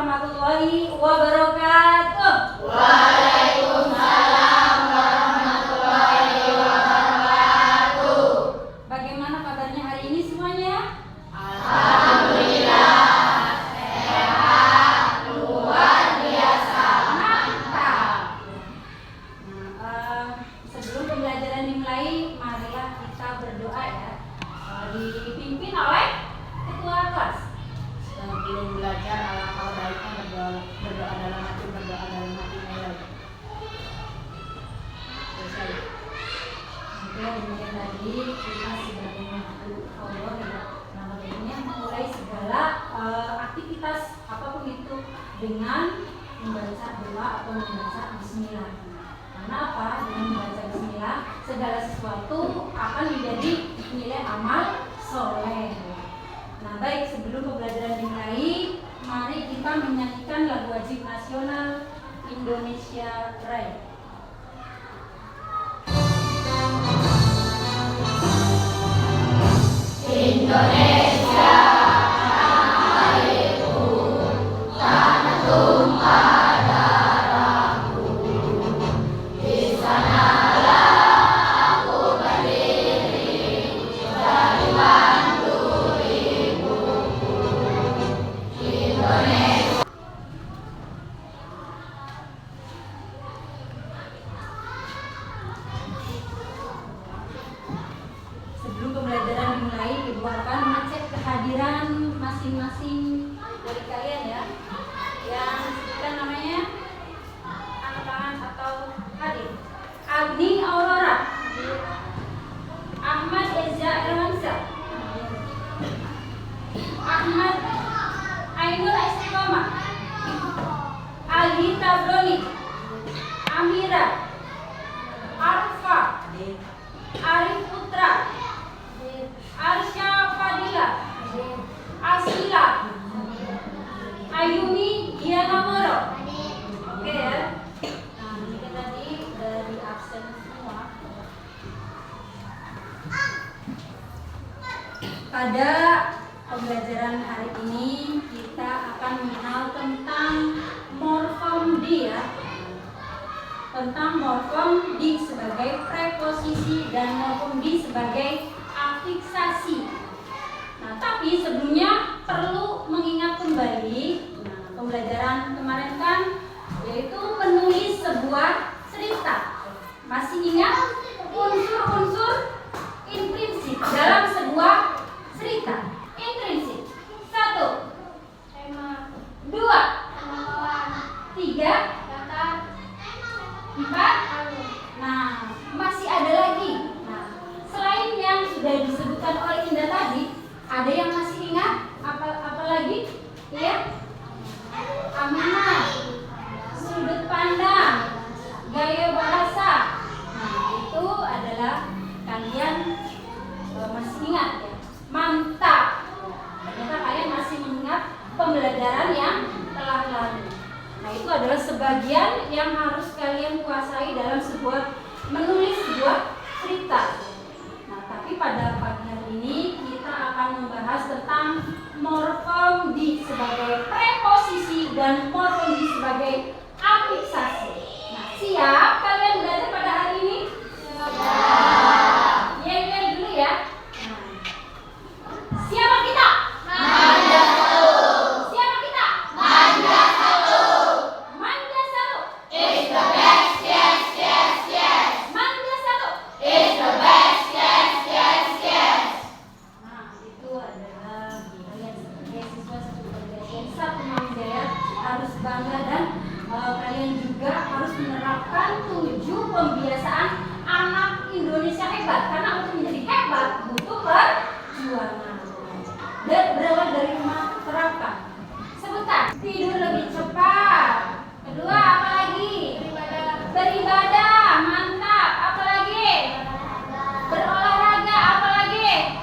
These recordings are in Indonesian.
warahmatullahi wabarakatuh. Waalaikumsalam warahmatullahi wabarakatuh. Bagaimana kabarnya hari ini semuanya? Alhamdulillah, sehat, luar biasa, mantap. Sebelum pembelajaran dimulai, marilah kita berdoa ya. Dipimpin oleh ketua kelas. Sebelum belajar, alangkah baiknya berdoa dalam hati mulai. Selesai. Demikian tadi kita sebagai makhluk Allah ya, namanya memulai segala aktivitas apapun itu dengan membaca doa atau membaca Bismillah. Karena apa? Dengan membaca Bismillah segala sesuatu akan menjadi nilai amal soleh. Nah baik, sebelum pembelajaran dimulai, mari kita menyanyikan lagu wajib nasional Indonesia Raya. Indonesia, tanah airku, tanah tumpah darahku. Di sanalah aku berdiri dari bantu ibuku. Indonesia. Sebelum pembelajaran dimulai, Ibu akan mengecek kehadiran masing-masing dari kalian ya. Yang disebutkan namanya angkat tangan atau hadir. Agni Aurora, Ahmad Eza Irwansyah, Ahmad Ainul Istiqomah, Ali Tabroni, Amira, Arfa, Arif Putra, Arsya Fadila, Asila, Ayumi Diana Moro. Oke ya. Nah, ini kan tadi dari absen semua. Pada pembelajaran hari ini kita akan mengenal tentang morfem D ya. Tentang morfem D sebagai preposisi dan morfem D sebagai afiksasi. Nah, tapi sebelumnya perlu mengingat kembali pembelajaran kemarin kan, yaitu menulis sebuah cerita. Masih ingat unsur-unsur intrinsik dalam sebuah cerita? Intrinsik. 1, 2, 3, 4. Nah, masih ada lagi. Nah, selain yang sudah disebutkan oleh Indah tadi, ada yang masih ingat? Apa lagi? Ya? Amanah, sudut pandang, gaya bahasa. Nah, itu adalah kalian masih ingat ya? Mantap. Ternyata kalian masih mengingat pembelajaran yang telah lalu. Nah, itu adalah sebagian yang harus kalian kuasai dalam menulis sebuah cerita. Nah, tapi pada pagi hari ini kita akan membahas tentang morfem D sebagai preposisi dan morfem D sebagai afiksasi. Nah, siap kalian belajar pada hari ini? Siap. Yel dulu ya. Nah, siapa kita? Manja satu. Siapa kita? Manja satu. Manja satu. It's the best, yes, yes, yes. Manja satu. It's the best, yes, yes, yes. Nah, itu adalah kalian sebagai siswa sebagai satu manja ya, harus bangga dan kalian juga harus menerapkan 7 pembiasaan anak Indonesia hebat. Karena untuk menjadi hebat butuh perjuangan. Dan berawal dari rumah terapkan. Sebutkan. Tidur lebih cepat. Kedua, apa lagi? Beribadah. Mantap. Apa lagi? Berolahraga. Apa lagi?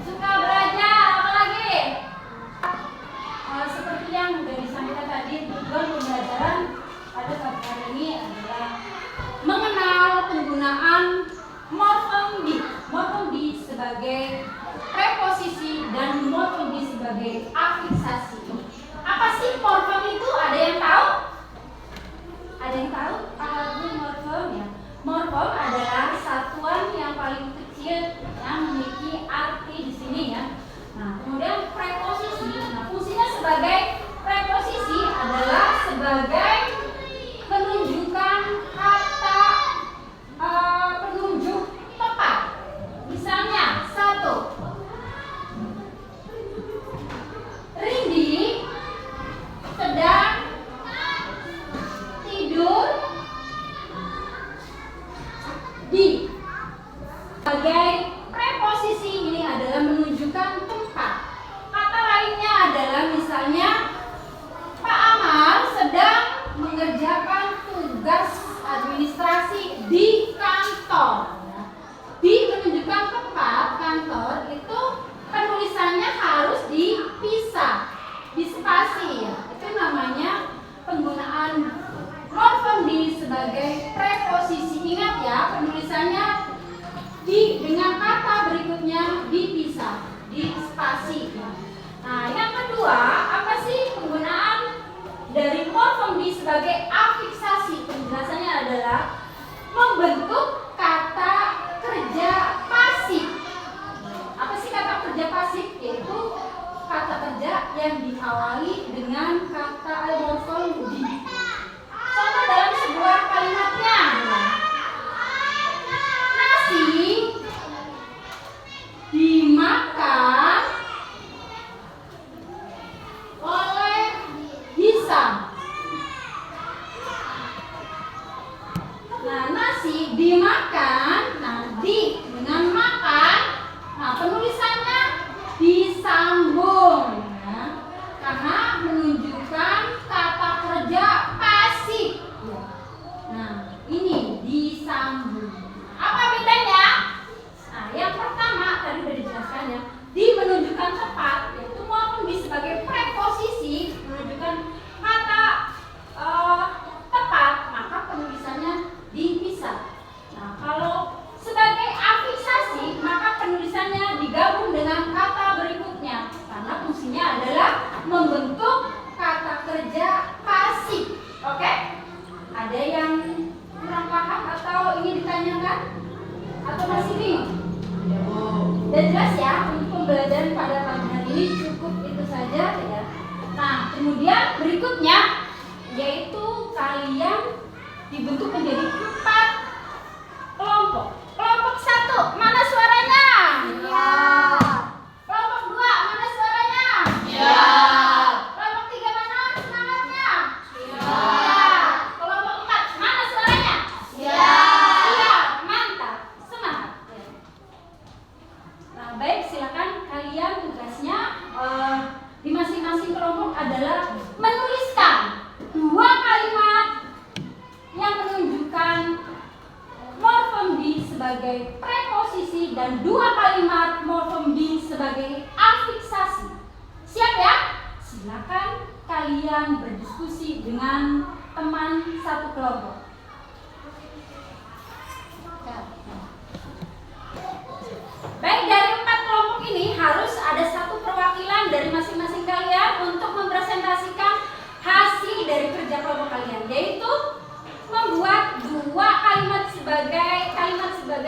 Suka belajar. Apa lagi? Seperti yang sudah disampaikan tadi, tujuan pembelajaran pada pagi hari ini adalah mengenal penggunaan morfem D. Morfem D sebagai preposisi dan morfem D sebagai afiksasi. sih morfem itu? Ada yang tahu? Ada yang tahu? Apa morfem ya? Morfem adalah satuan yang paling kecil yang memiliki arti di sini ya. Nah, kemudian preposisi. Nah, fungsinya sebagai preposisi adalah sebagai penunjukan kata penunjuk tepat. Misalnya, satu, Rindi sedang tidur di. Sebagai preposisi ini adalah menunjukkan tempat. Kata lainnya adalah misalnya Pak Amal sedang mengerjakan tugas administrasi di kantor. Di menunjukkan tempat kantor itu penulisannya harus dipisah, dispasi ya. Itu namanya penggunaan morfem di sebagai preposisi. Ingat ya, penulisannya dengan kata berikutnya dipisah, dispasi. Nah, yang kedua, apa sih penggunaan dari morfem di sebagai afiksasi? Penjelasannya adalah membentuk kata kerja pasif. Apa sih kata kerja pasif? Yaitu kata kerja yang diawali dengan kata morfem di. Contoh dalam sebuah kalimatnya, nasi dimakan oleh Hisam. Nah, nasi dimakan, nah di dengan makan, nah penulisannya disambung ya, karena menunjukkan kata kerja pasif. Nah, ini disambung. Apa bedanya? Nah, yang pertama tadi sudah dijelaskan ya, di menunjukkan tepat, yaitu morfem di sebagai preposisi menunjukkan kata tepat, maka penulisannya dipisah. Nah, kalau sebagai afiksasi, maka penulisannya digabung dengan kata berikutnya, karena fungsinya adalah membentuk kata kerja pasif. Oke? Ada yang kurang paham atau ingin ditanyakan? Atau masih bingung? Dan jelas ya, untuk pembelajaran pada pagi hari ini cukup itu saja ya. Nah, kemudian berikutnya yaitu kalian dibentuk menjadi 4 kelompok. Kelompok 1, mana suaranya? Ya. Kelompok 2, mana suaranya? Ya. Kelompok 3, mana semangatnya? Ya. Kelompok 4, mana suaranya? Ya. Iya, mantap, semangat. Nah, baik, silakan kalian tugasnya di masing-masing kelompok adalah menuliskan 2 kalimat yang menunjukkan morfem di sebagai preposisi dan 2 kalimat morfem di sebagai afiksasi. Siap ya? Silakan kalian berdiskusi dengan teman satu kelompok. Baik, dari 4 kelompok ini harus ada 1 perwakilan dari masing-masing kalian untuk mempresentasikan hasil dari kerja kelompok kalian, yaitu membuat 2 kalimat sebagai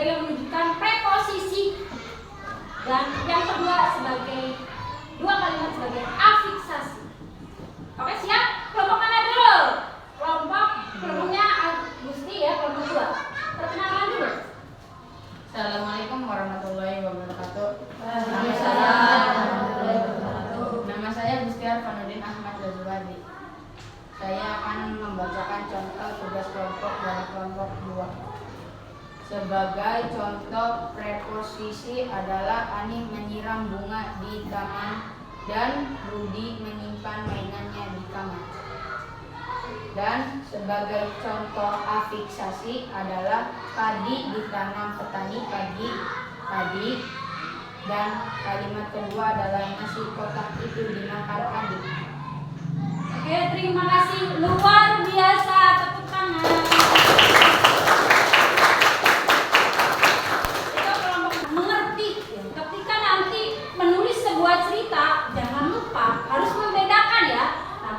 yang menunjukkan preposisi dan yang kedua sebagai 2 kalimat sebagai afiksasi. Oke, siap? Kelompok mana dulu? Kelompoknya Agusti ya, kelompok 2. Perkenalan dulu. Assalamualaikum warahmatullahi wabarakatuh. Nama saya Gusti Arfanuddin Ahmad Lazwadi. Saya akan membacakan contoh tugas kelompok dari kelompok 2. Sebagai contoh preposisi adalah Ani menyiram bunga di taman dan Rudi menyimpan mainannya di kamar. Dan sebagai contoh afiksasi adalah padi ditanam petani pagi tadi, dan kalimat kedua adalah nasi kotak itu dimakan adik. Oke, terima kasih, luar biasa, tepuk tangan. Itu kelompok mengerti ya. Ketika nanti menulis sebuah cerita, jangan lupa harus membedakan ya. Nah,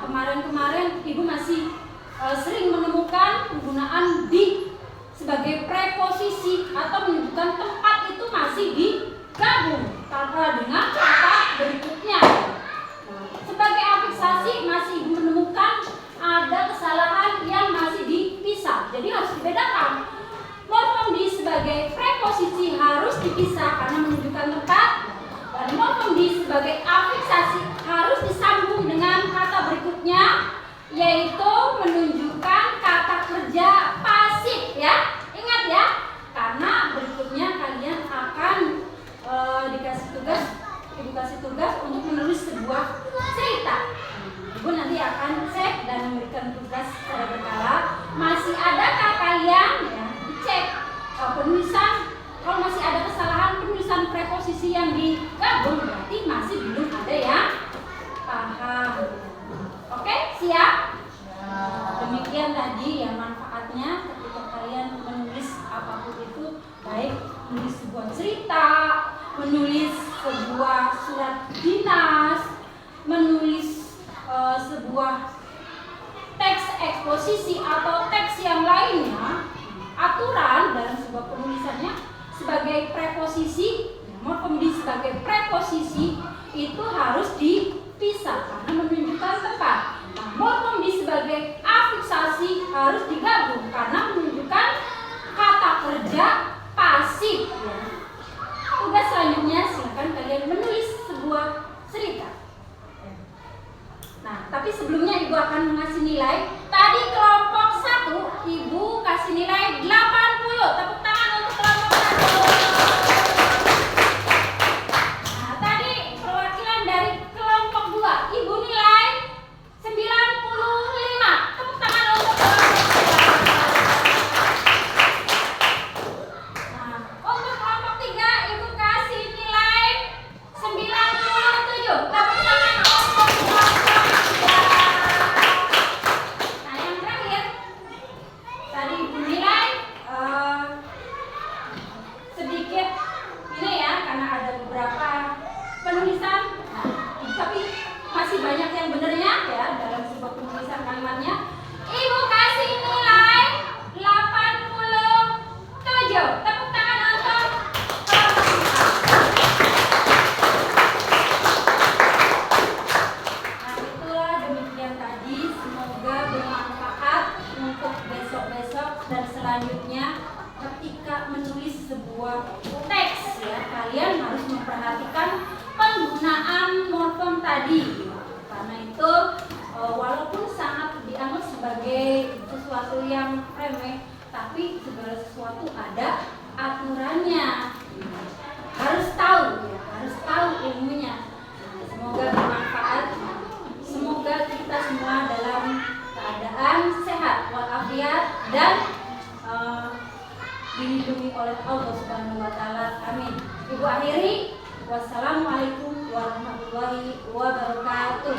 preposisi harus disambung dengan kata berikutnya, yaitu menunjukkan kata kerja pasif ya. Ingat ya, karena berikutnya kalian akan Ibu kasih tugas untuk menulis sebuah cerita. Ibu nanti akan cek dan memberikan tugas secara berkala. Masih adakah kalian ya, dicek penulisan. Kalau masih ada kesalahan penulisan preposisi yang digabung, berarti masih belum ada yang paham. Oke, siap? Demikian tadi ya manfaatnya ketika kalian menulis apapun itu, baik menulis sebuah cerita, menulis sebuah surat dinas, menulis sebuah teks eksposisi atau teks yang lainnya. Aturan dalam sebuah penulisannya sebagai preposisi, morfem sebagai preposisi itu harus dipisah karena menunjukkan tempat. Nah, morfem sebagai afiksasi harus digabung karena menunjukkan kata kerja pasif. Ya. Tugas selanjutnya silakan kalian menulis sebuah cerita. Nah, tapi sebelumnya Ibu akan mengasih nilai. Tadi kelompok 1 Ibu kasih nilai 80. Tepuk tangan untuk kelompok 1. Nah, tadi perwakilan dari kelompok 2 Ibu nilai 95. Tepuk tangan untuk kelompok 2. Nah, untuk kelompok 3 Ibu kasih nilai 97. Tepuk tangan untuk kelompok 3. Nah, yang terakhir tadi Ibu nilai sedikit ini ya, karena ada beberapa penulisan, tapi masih banyak yang benernya ya dalam sebuah penulisan kalimatnya. Ibu kasih nilai 87. Tepuk tangan untuk kelompok 5. Nah, itulah demikian tadi. Semoga bermanfaat untuk besok-besok dan selanjutnya ketika menulis sebuah teks ya, kalian harus memperhatikan penggunaan morfem tadi. Karena itu walaupun sangat dianggap sebagai sesuatu yang remeh, tapi segala sesuatu ada aturannya. Harus tahu ya, harus tahu ilmunya. Semoga bermanfaat. Semoga kita semua dalam keadaan sehat walafiat dan dilindungi oleh Allah Subhanahu wa taala. Amin. Ibu akhiri, wassalamualaikum warahmatullahi wabarakatuh.